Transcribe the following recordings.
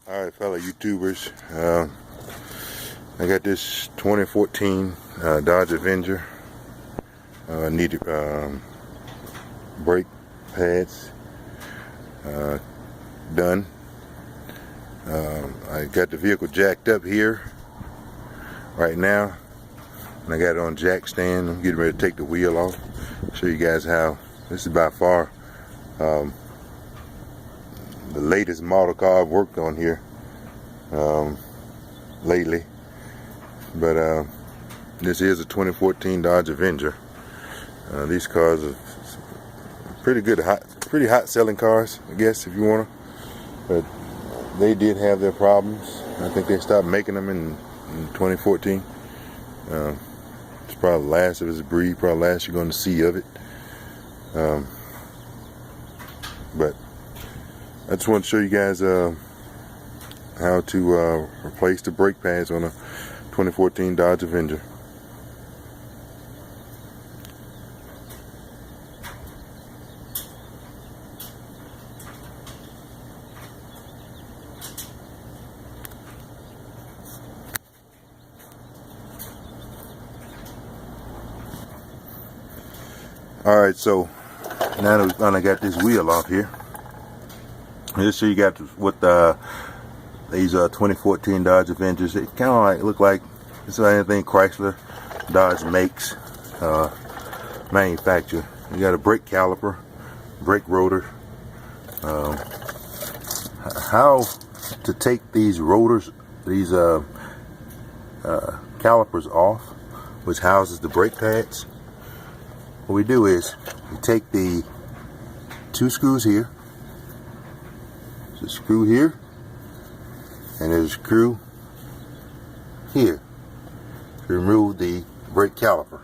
Alright, fellow YouTubers, I got this 2014 Dodge Avenger. Needed brake pads done. I got the vehicle jacked up here right now, and I got it on jack stand. I'm getting ready to take the wheel off. Show you guys how. This is by far the latest model car I've worked on here lately, but this is a 2014 Dodge Avenger. These cars are pretty hot selling cars, I guess, if you want to, but they did have their problems. I think they stopped making them in 2014. It's probably the last of its breed, probably last you're going to see of it. But I just want to show you guys how to replace the brake pads on a 2014 Dodge Avenger. Alright, so now that we finally got this wheel off here, just so you got what these 2014 Dodge Avengers, it kind of like look like it's anything Chrysler Dodge makes, manufacture. You got a brake caliper, brake rotor. How to take these rotors, these calipers off, which houses the brake pads. What we do is we take the two screws here. There's a screw here, and there's a screw here to remove the brake caliper.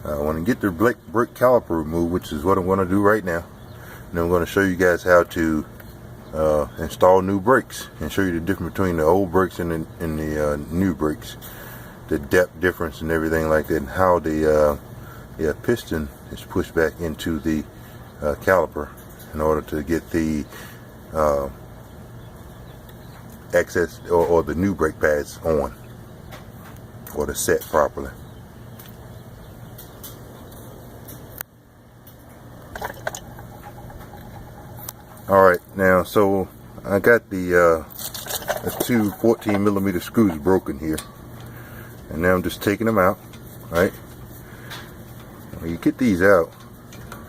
When I get the brake caliper removed, which is what I'm going to do right now, and I'm going to show you guys how to install new brakes and show you the difference between the old brakes and the new brakes, the depth difference and everything like that, and how the piston is pushed back into the caliper in order to get the excess or the new brake pads on, or to set properly. Alright, now so I got the two 14mm screws broken here, and now I'm just taking them out. Right, when you get these out,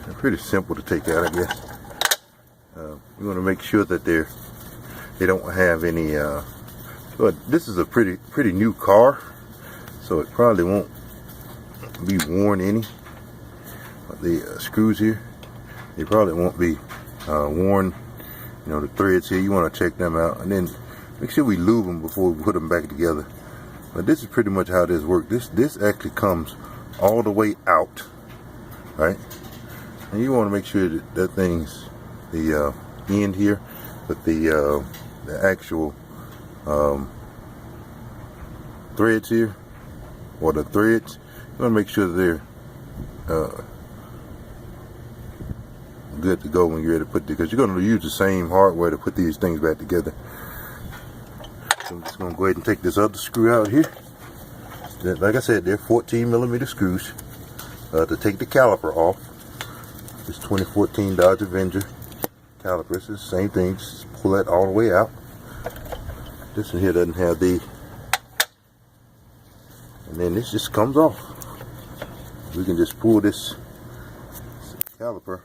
they're pretty simple to take out, I guess. You want to make sure that they don't have any but this is a pretty new car, so it probably won't be worn any. The screws here, they probably won't be worn. You know, the threads here, you want to check them out, and then make sure we lube them before we put them back together. But this is pretty much how this works. This actually comes all the way out, right? And you want to make sure that thing's the end here, but the actual threads here, or the threads, you want to make sure that they're good to go when you're ready to put, because you're going to use the same hardware to put these things back together. So I'm just going to go ahead and take this other screw out here. Like I said, they're 14mm screws to take the caliper off. This 2014 Dodge Avenger caliper, it's the same thing, just pull that all the way out. This one here doesn't have the, and then this just comes off. We can just pull this caliper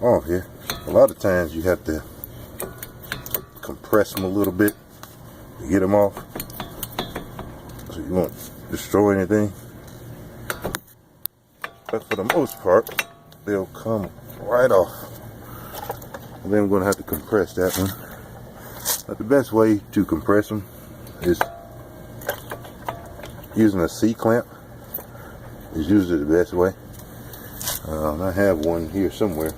off here. A lot of times you have to compress them a little bit to get them off, so you won't destroy anything. But for the most part, they'll come right off. And then I'm going to have to compress that one. But the best way to compress them is using a C-clamp. Is usually the best way. I have one here somewhere.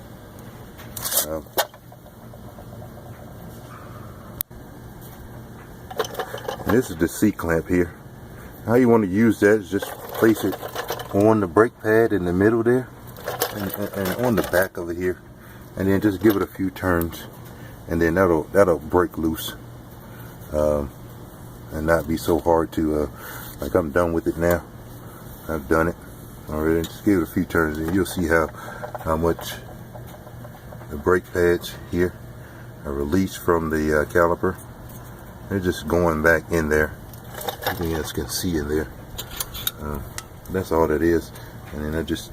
And this is the C-clamp here. How you want to use that is just place it on the brake pad in the middle there, and on the back of it here, and then just give it a few turns, and then that'll break loose, and not be so hard to like I'm done with it now. I've done it already. Just give it a few turns and you'll see how much the brake pads here are released from the caliper. They're just going back in there. You guys can see in there. That's all that is. And then I just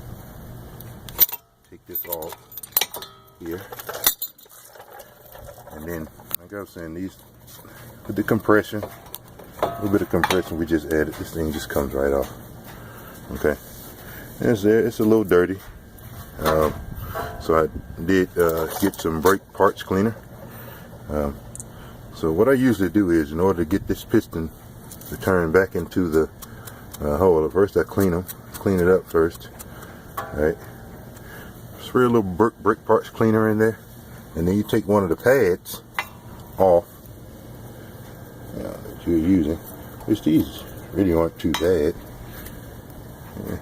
take this off here. And then, like I was saying, these with the compression, a little bit of compression we just added, this thing just comes right off. Okay, and it's there. It's a little dirty, so I did get some brake parts cleaner. So what I usually do is, in order to get this piston to turn back into the hole, first I clean it up first. All right, spray a little brake parts cleaner in there, and then you take one of the pads off that you're using, which these really aren't too bad. Yeah.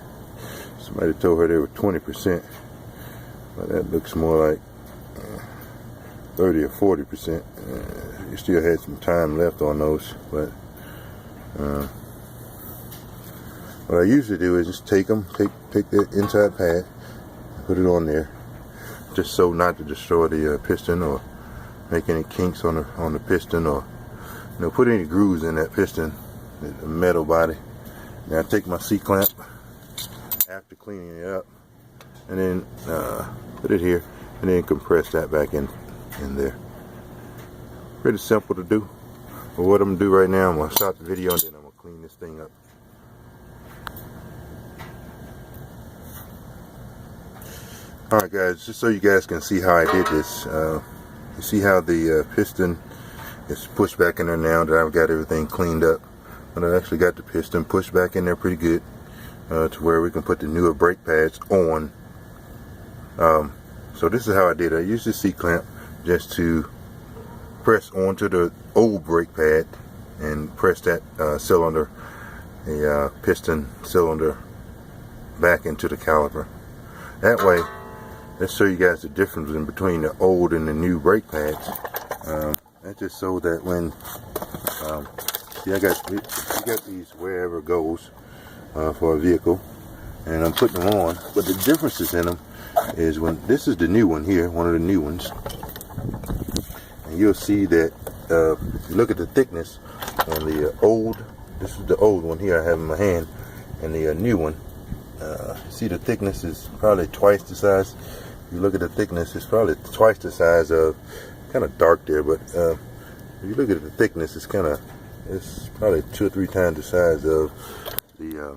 Somebody told her they were 20%, but that looks more like 30 or 40%. You still had some time left on those, but what I usually do is just take the inside pad, put it on there, just so not to destroy the piston or make any kinks on the piston, or put any grooves in that piston, the metal body. Now I take my C-clamp after cleaning it up, and then put it here, and then compress that back in there. Pretty simple to do. But what I'm gonna do right now, I'm gonna stop the video and then I'm gonna clean this thing up. Alright guys, just so you guys can see how I did this, you see how the piston is pushed back in there now that I've got everything cleaned up. But I actually got the piston pushed back in there pretty good, to where we can put the newer brake pads on. So this is how I did it. I used the C-clamp just to press onto the old brake pad and press that cylinder, the piston cylinder, back into the caliper. That way, let's show you guys the difference in between the old and the new brake pads. That's just so that when see, I got these wherever it goes for a vehicle, and I'm putting them on. But the differences in them is, when this is the new one here, one of the new ones, and you'll see that you look at the thickness on the old. This is the old one here I have in my hand, and the new one. See, the thickness is probably twice the size. If you look at the thickness, it's probably twice the size of, kind of dark there, but if you look at the thickness, it's probably 2 or 3 times the size of the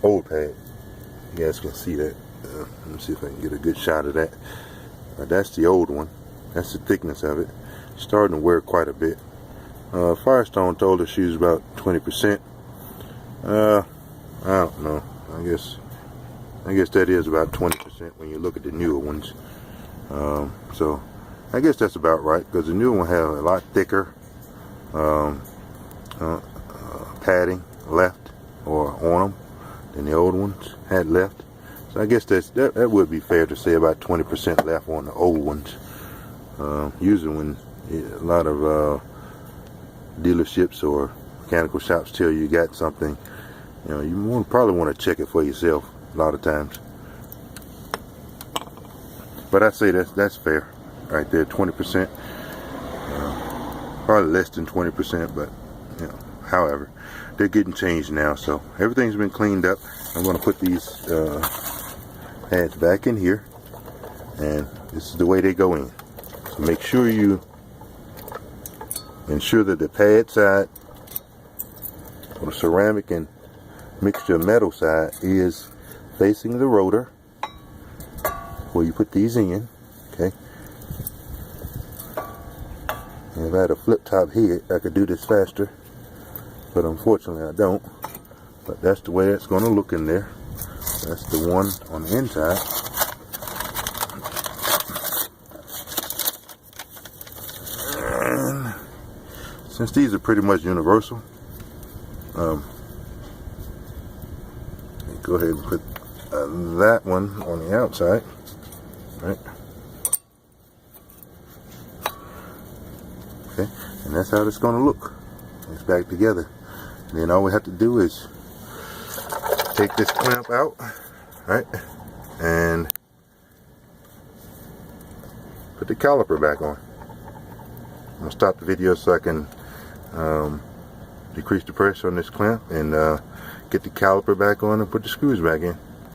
old pad. You guys can see that. Let me see if I can get a good shot of that. That's the old one. That's the thickness of it. Starting to wear quite a bit. Firestone told us she was about 20%. I don't know. I guess that is about 20% when you look at the newer ones. So I guess that's about right, because the newer one have a lot thicker padding left or on them than the old ones had left. So I guess that would be fair to say, about 20% left on the old ones. Usually when a lot of dealerships or mechanical shops tell you got something, you probably want to check it for yourself a lot of times. But I say that's fair right there, 20%. Probably less than 20%, but however, they're getting changed now, so everything's been cleaned up. I'm going to put these pads back in here, and this is the way they go in. So make sure you ensure that the pad side, or the ceramic and mixture metal side, is facing the rotor where you put these in. Okay. And if I had a flip top head, I could do this faster, but unfortunately I don't. But that's the way it's going to look in there. That's the one on the inside. And since these are pretty much universal, go ahead and put that one on the outside, right? Okay, and that's how it's going to look. It's back together. And then all we have to do is take this clamp out, right, and put the caliper back on. I'm gonna stop the video so I can decrease the pressure on this clamp and get the caliper back on and put the screws back in.